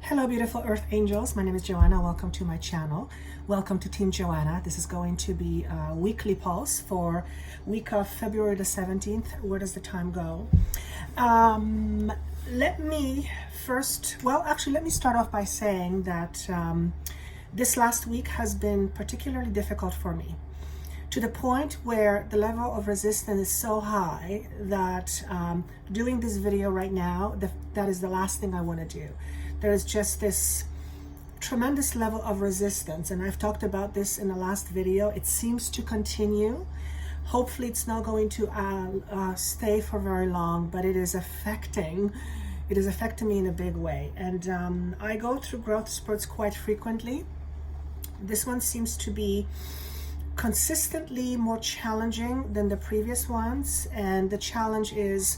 Hello beautiful earth angels, my name is Joanna. Welcome to my channel. Welcome to Team Joanna. This is going to be a weekly pulse for week of February the 17th. Where does the time go? Let me start off by saying that this last week has been particularly difficult for me, to the point where the level of resistance is so high that doing this video right now, that is the last thing I want to do. There is just this tremendous level of resistance, and I've talked about this in the last video. It seems to continue. Hopefully it's not going to stay for very long, but it is affecting me in a big way. And I go through growth spurts quite frequently. This one seems to be consistently more challenging than the previous ones, and the challenge is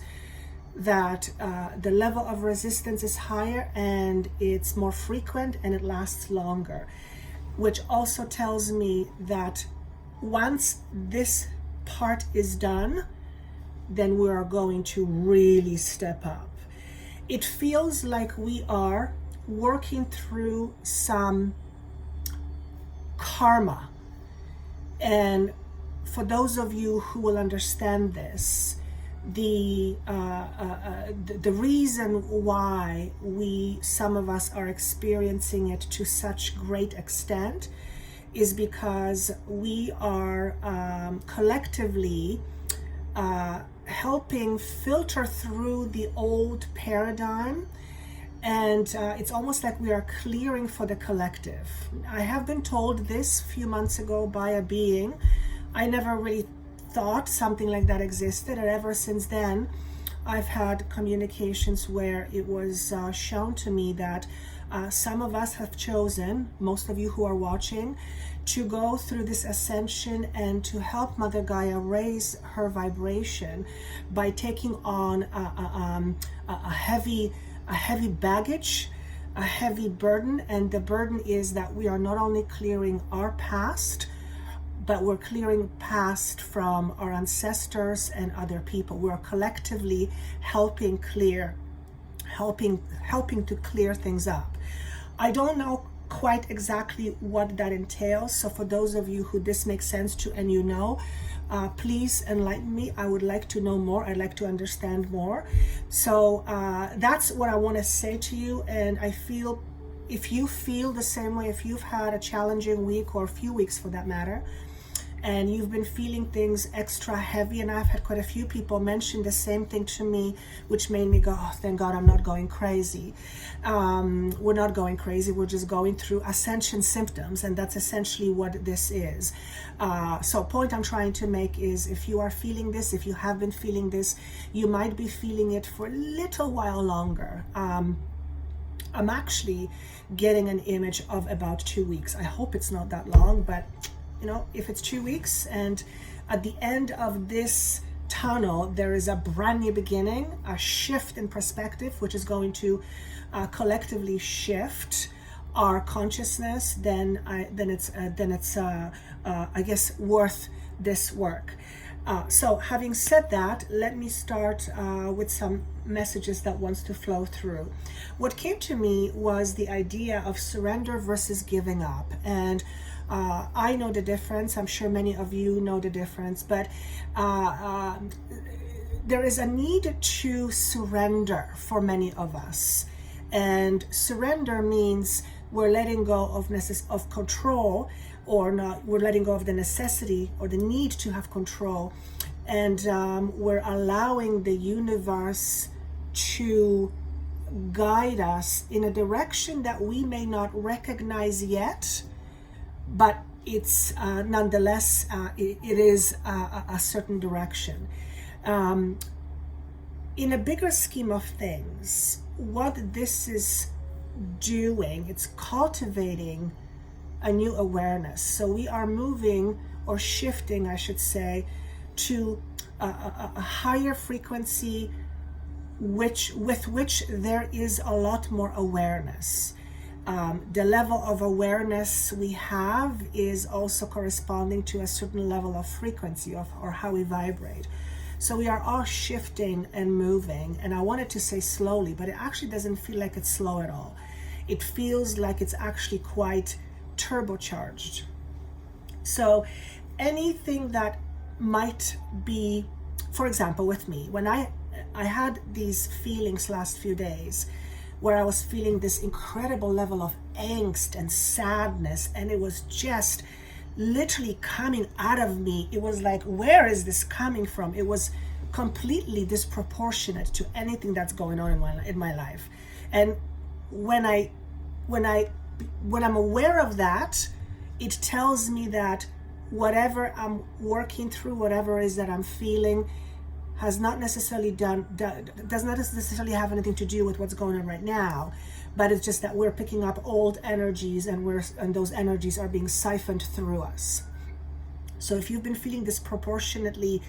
that the level of resistance is higher and it's more frequent and it lasts longer, which also tells me that once this part is done, then we are going to really step up. It feels like we are working through some karma. And for those of you who will understand this, the reason why some of us are experiencing it to such great extent is because we are collectively helping filter through the old paradigm, and it's almost like we are clearing for the collective. I have been told this a few months ago by a being. I never really thought something like that existed, and ever since then I've had communications where it was shown to me that some of us have chosen, most of you who are watching, to go through this ascension and to help Mother Gaia raise her vibration by taking on a heavy baggage, a heavy burden. And the burden is that we are not only clearing our past, but we're clearing past from our ancestors and other people. We're collectively helping to clear things up. I don't know quite exactly what that entails, so for those of you who this makes sense to and you know, please enlighten me. I would like to know more. I'd like to understand more. So that's what I want to say to you. And I feel, if you feel the same way, if you've had a challenging week or a few weeks for that matter, and you've been feeling things extra heavy, and I've had quite a few people mention the same thing to me, which made me go, oh, thank God I'm not going crazy. We're not going crazy, we're just going through ascension symptoms, and that's essentially what this is. So point I'm trying to make is, if you are feeling this, if you have been feeling this, you might be feeling it for a little while longer. I'm actually getting an image of about 2 weeks. I hope it's not that long, but you know, if it's 2 weeks, and at the end of this tunnel there is a brand new beginning, a shift in perspective, which is going to collectively shift our consciousness, then it's I guess worth this work. So having said that, let me start with some messages that wants to flow through. What came to me was the idea of surrender versus giving up, and I know the difference. I'm sure many of you know the difference, but there is a need to surrender for many of us. And surrender means we're letting go of control, or not. We're letting go of the necessity or the need to have control, and we're allowing the universe to guide us in a direction that we may not recognize yet, but it's nonetheless it is a certain direction. In a bigger scheme of things, what this is doing, it's cultivating a new awareness. So we are moving, or shifting I should say, to a higher frequency with which there is a lot more awareness. The level of awareness we have is also corresponding to a certain level of frequency or how we vibrate. So we are all shifting and moving, and I wanted to say slowly, but it actually doesn't feel like it's slow at all. it feels like it's actually quite turbocharged. So anything that might be, for example, with me, when I had these feelings last few days where I was feeling this incredible level of angst and sadness, and it was just literally coming out of me. It was like, where is this coming from? It was completely disproportionate to anything that's going on in my life. And when I'm aware of that, it tells me that whatever I'm working through, whatever it is that I'm feeling, does not necessarily have anything to do with what's going on right now, but it's just that we're picking up old energies, and those energies are being siphoned through us. So if you've been feeling disproportionately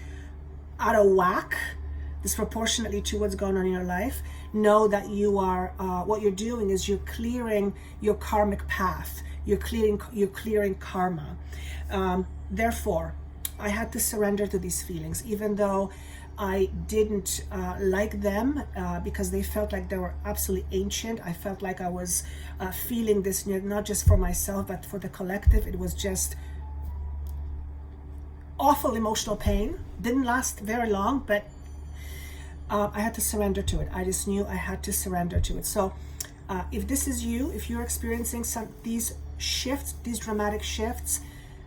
out of whack, disproportionately to what's going on in your life, know that you are what you're doing is you're clearing your karmic path. You're clearing karma. Therefore, I had to surrender to these feelings, even though I didn't like them, because they felt like they were absolutely ancient. I felt like I was feeling this not just for myself, but for the collective. It was just awful emotional pain. Didn't last very long, but I had to surrender to it. I just knew I had to surrender to it. So if this is you, if you're experiencing these shifts, these dramatic shifts,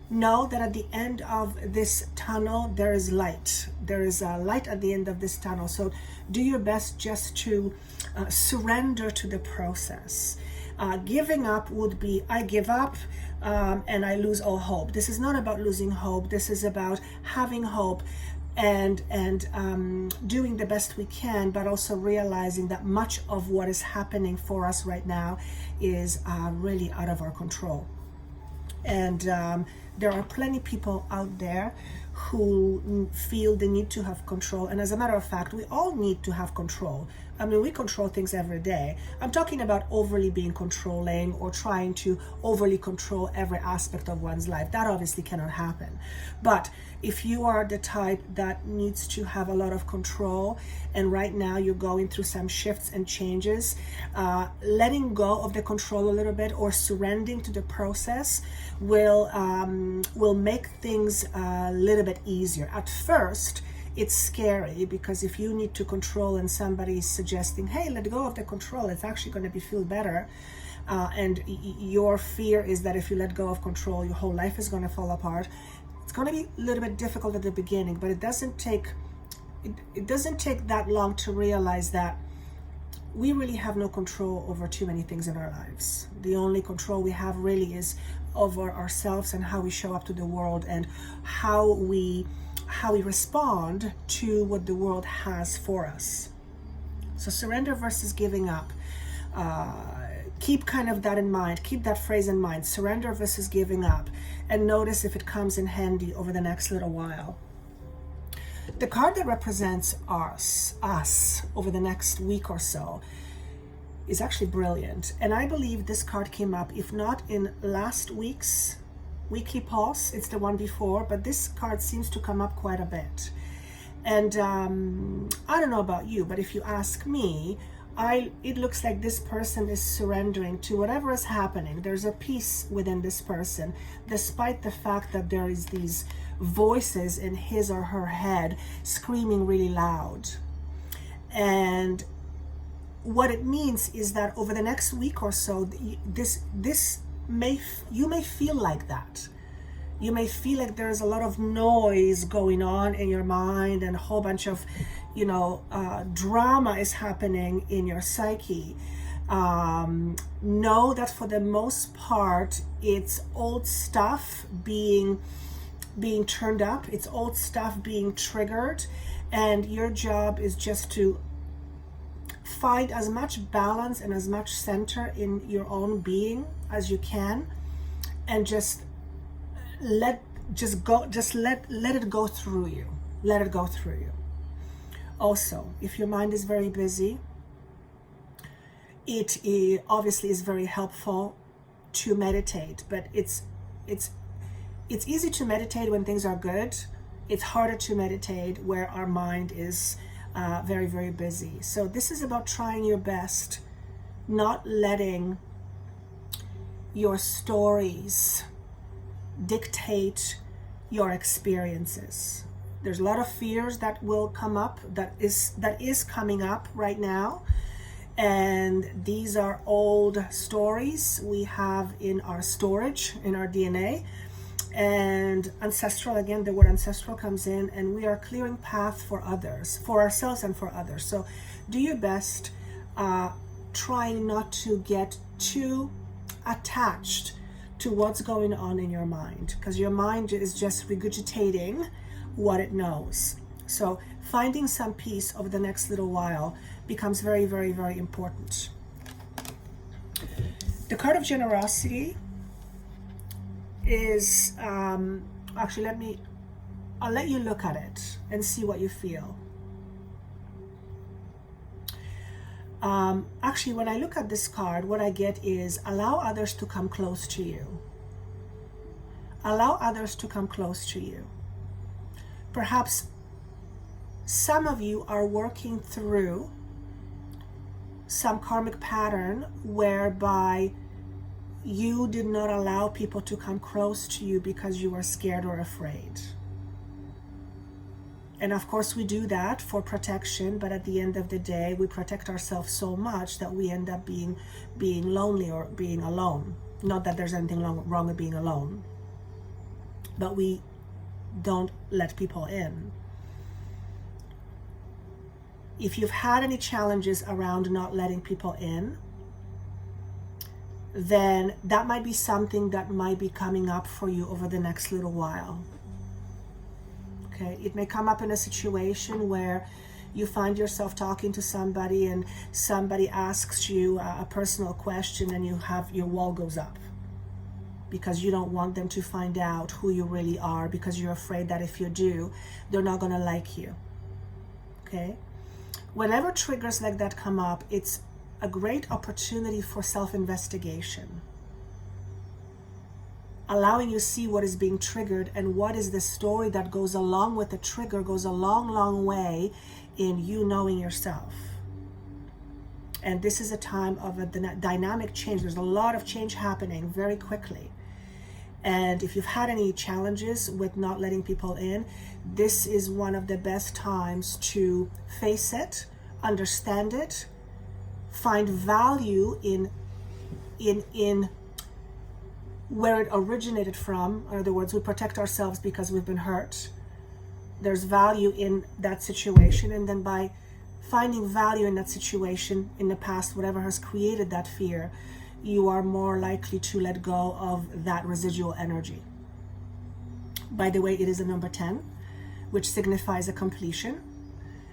know that at the end of this tunnel, there is light. There is a light at the end of this tunnel. So do your best just to surrender to the process. Giving up would be, I give up and I lose all hope. This is not about losing hope. This is about having hope and doing the best we can, but also realizing that much of what is happening for us right now is really out of our control. And there are plenty of people out there who feel the need to have control. And as a matter of fact, we all need to have control. I mean, we control things every day. I'm talking about overly being controlling or trying to overly control every aspect of one's life. That obviously cannot happen. But if you are the type that needs to have a lot of control, and right now you're going through some shifts and changes, letting go of the control a little bit or surrendering to the process will make things a little bit easier. At first, it's scary, because if you need to control and somebody is suggesting, hey, let go of the control, it's actually going to feel better. And your fear is that if you let go of control, your whole life is going to fall apart. It's going to be a little bit difficult at the beginning, but it doesn't take that long to realize that we really have no control over too many things in our lives. The only control we have really is over ourselves and how we show up to the world and how we respond to what the world has for us. So surrender versus giving up. Keep kind of that in mind. Keep that phrase in mind. Surrender versus giving up. And notice if it comes in handy over the next little while. The card that represents us over the next week or so is actually brilliant. And I believe this card came up, if not in last week's weekly pulse, it's the one before, but this card seems to come up quite a bit. And I don't know about you, but if you ask me, it looks like this person is surrendering to whatever is happening. There's a peace within this person, despite the fact that there is these voices in his or her head screaming really loud. And what it means is that over the next week or so, you may feel like that. You may feel like there's a lot of noise going on in your mind and a whole bunch of drama is happening in your psyche. Know that for the most part, it's old stuff being turned up. It's old stuff being triggered, and your job is just to find as much balance and as much center in your own being as you can, and just let it go through you. Let it go through you. Also, if your mind is very busy, it obviously is very helpful to meditate, but it's easy to meditate when things are good. It's harder to meditate where our mind is very, very busy. So this is about trying your best, not letting your stories dictate your experiences. There's a lot of fears that will come up, that is coming up right now. And these are old stories we have in our storage, in our DNA. And ancestral, again, the word ancestral comes in, and we are clearing path for others, for ourselves and for others. So do your best, trying not to get too attached to what's going on in your mind, because your mind is just regurgitating what it knows. So finding some peace over the next little while becomes very, very, very important. The card of generosity is, actually, I'll let you look at it and see what you feel. Actually, when I look at this card, what I get is allow others to come close to you. Allow others to come close to you. Perhaps some of you are working through some karmic pattern whereby you did not allow people to come close to you because you were scared or afraid. And of course we do that for protection, but at the end of the day, we protect ourselves so much that we end up being lonely or being alone. Not that there's anything wrong with being alone, but we don't let people in. If you've had any challenges around not letting people in, then that might be something that might be coming up for you over the next little while. Okay, it may come up in a situation where you find yourself talking to somebody and somebody asks you a personal question and your wall goes up because you don't want them to find out who you really are, because you're afraid that if you do, they're not going to like you. Okay? Whenever triggers like that come up, it's a great opportunity for self-investigation. Allowing you see what is being triggered and what is the story that goes along with the trigger goes a long, long way in you knowing yourself. And this is a time of a dynamic change. There's a lot of change happening very quickly. And if you've had any challenges with not letting people in, this is one of the best times to face it, understand it, find value in where it originated from. In other words, we protect ourselves because we've been hurt. There's value in that situation, and then by finding value in that situation in the past, whatever has created that fear, you are more likely to let go of that residual energy. By the way, it is a number 10, which signifies a completion,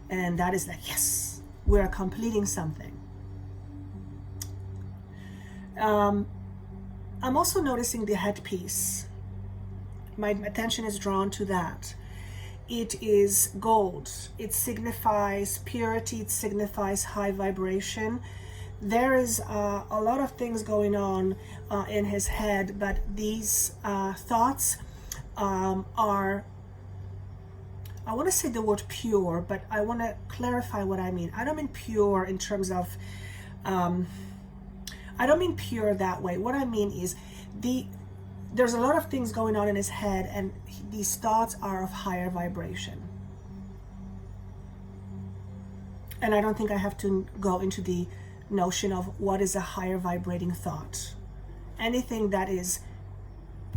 and that is like, yes, we're completing something. I'm also noticing the headpiece. My attention is drawn to that. It is gold. It signifies purity. It signifies high vibration. There is a lot of things going on in his head, but these thoughts are, I want to say the word pure, but I want to clarify what I mean. I don't mean pure in terms of, I don't mean pure that way. What I mean is there's a lot of things going on in his head, and these thoughts are of higher vibration. And I don't think I have to go into the notion of what is a higher vibrating thought. Anything that is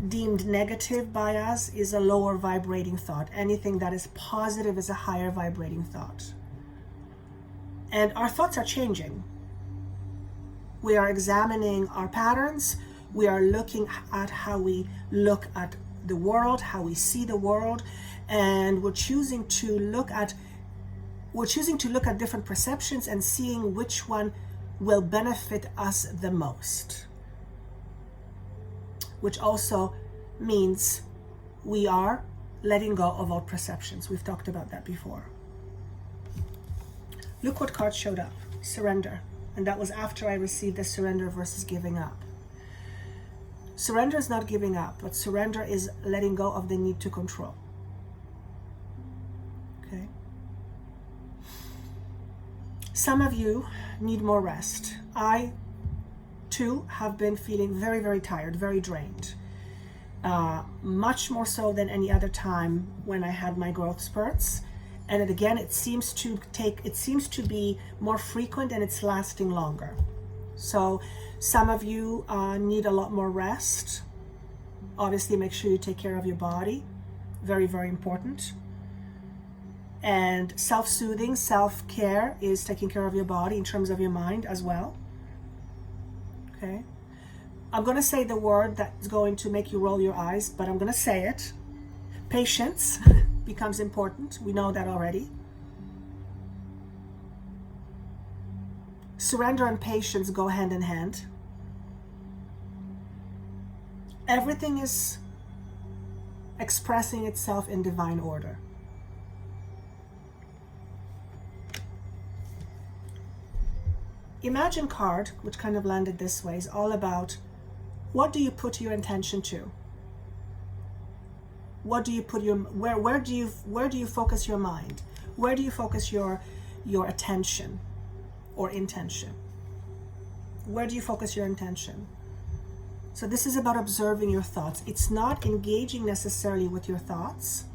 deemed negative by us is a lower vibrating thought. Anything that is positive is a higher vibrating thought. And our thoughts are changing. We are examining our patterns. We are looking at how we look at the world, how we see the world, and we're choosing to look at different perceptions and seeing which one will benefit us the most. Which also means we are letting go of old perceptions. We've talked about that before. Look what card showed up. Surrender. And that was after I received the surrender versus giving up. Surrender is not giving up, but surrender is letting go of the need to control. Okay? Some of you need more rest. I too have been feeling very, very tired, very drained. Much more so than any other time when I had my growth spurts. And again, it seems to be more frequent and it's lasting longer. So some of you need a lot more rest. Obviously, make sure you take care of your body. Very, very important. And self-soothing, self-care is taking care of your body in terms of your mind as well. Okay. I'm going to say the word that's going to make you roll your eyes, but I'm going to say it. Patience becomes important. We know that already. Surrender and patience go hand in hand. Everything is expressing itself in divine order. Imagine card, which kind of landed this way, is all about what do you put your intention to? What do you put your where do you focus your mind? Where do you focus your attention or intention? Where do you focus your intention? So this is about observing your thoughts. It's not engaging necessarily with your thoughts.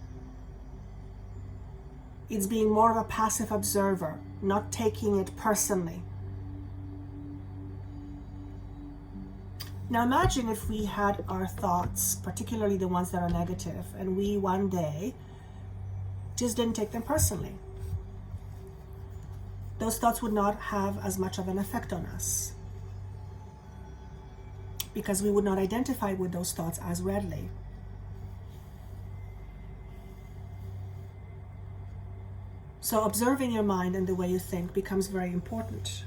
It's being more of a passive observer, not taking it personally. Now imagine if we had our thoughts, particularly the ones that are negative, and we one day just didn't take them personally. Those thoughts would not have as much of an effect on us because we would not identify with those thoughts as readily. So observing your mind and the way you think becomes very important.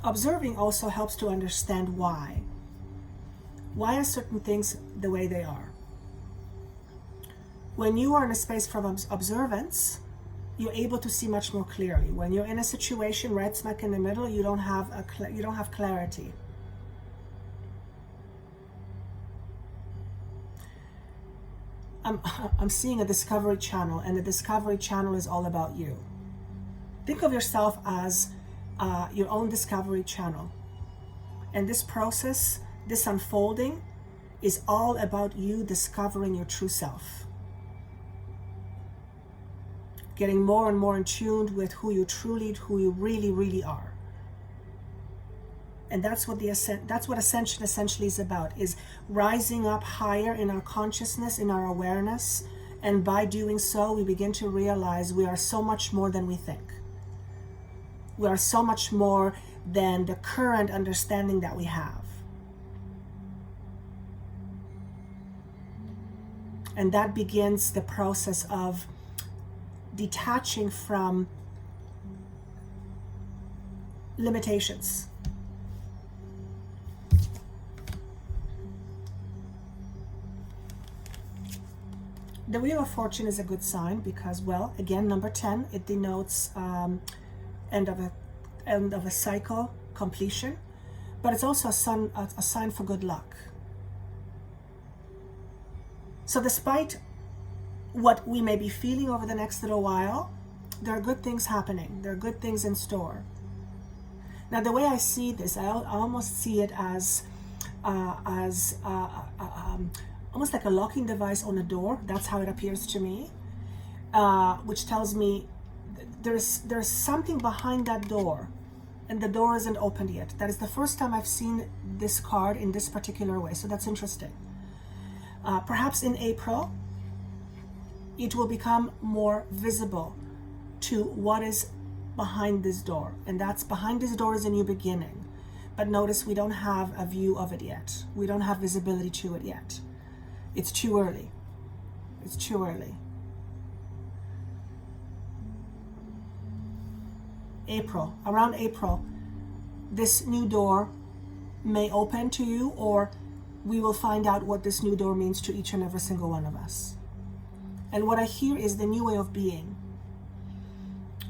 Observing also helps to understand why. Why are certain things the way they are? When you are in a space from observance, you're able to see much more clearly. When you're in a situation right smack in the middle, you don't have clarity. I'm seeing a Discovery Channel, and the Discovery Channel is all about you. Think of yourself as your own Discovery Channel. And this process, this unfolding, is all about you discovering your true self. Getting more and more in tune with who you really, really are. And that's what Ascension essentially is about, is rising up higher in our consciousness, in our awareness. And by doing so, we begin to realize we are so much more than we think. We are so much more than the current understanding that we have. And that begins the process of detaching from limitations. The Wheel of Fortune is a good sign because, well, again, number 10, it denotes end of a cycle, completion, but it's also a sign for good luck. So despite what we may be feeling over the next little while, there are good things happening. There are good things in store. Now, the way I see this, I almost see it as almost like a locking device on a door. That's how it appears to me, which tells me there's something behind that door, and the door isn't opened yet. That is the first time I've seen this card in this particular way, so that's interesting. Perhaps in April, it will become more visible to what is behind this door. And that's behind this door is a new beginning. But notice we don't have a view of it yet. We don't have visibility to it yet. It's too early. It's too early. April, around April, this new door may open to you, or we will find out what this new door means to each and every single one of us. And what I hear is the new way of being.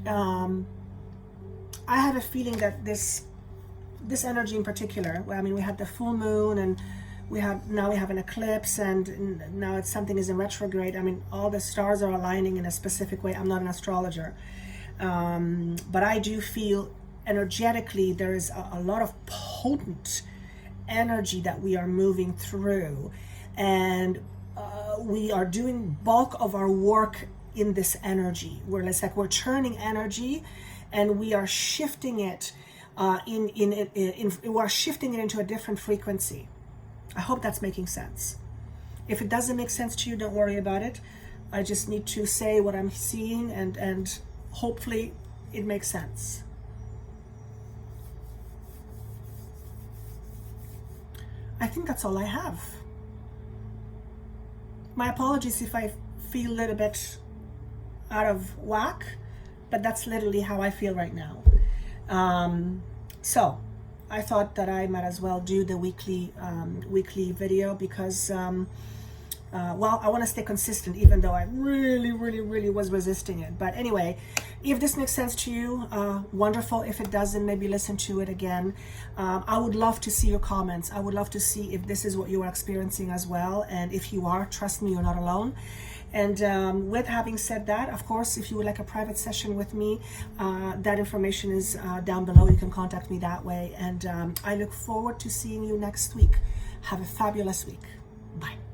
I have a feeling that this energy in particular, I mean, we had the full moon, and now we have an eclipse, and now something is in retrograde. I mean, all the stars are aligning in a specific way. I'm not an astrologer, but I do feel energetically there is a lot of potent energy that we are moving through, and we are doing bulk of our work in this energy, where it's like we're churning energy and we are shifting it we're shifting it into a different frequency. I hope that's making sense. If it doesn't make sense to you, don't worry about it. I just need to say what I'm seeing, and hopefully it makes sense. I think that's all I have. My apologies if I feel a little bit out of whack, but that's literally how I feel right now. So I thought that I might as well do the weekly video because well, I want to stay consistent, even though I really was resisting it. But anyway, if this makes sense to you, wonderful. If it doesn't, maybe listen to it again. I would love to see your comments. I would love to see if this is what you are experiencing as well. And if you are, trust me, you're not alone. And with having said that, of course, if you would like a private session with me, that information is down below. You can contact me that way. And I look forward to seeing you next week. Have a fabulous week. Bye.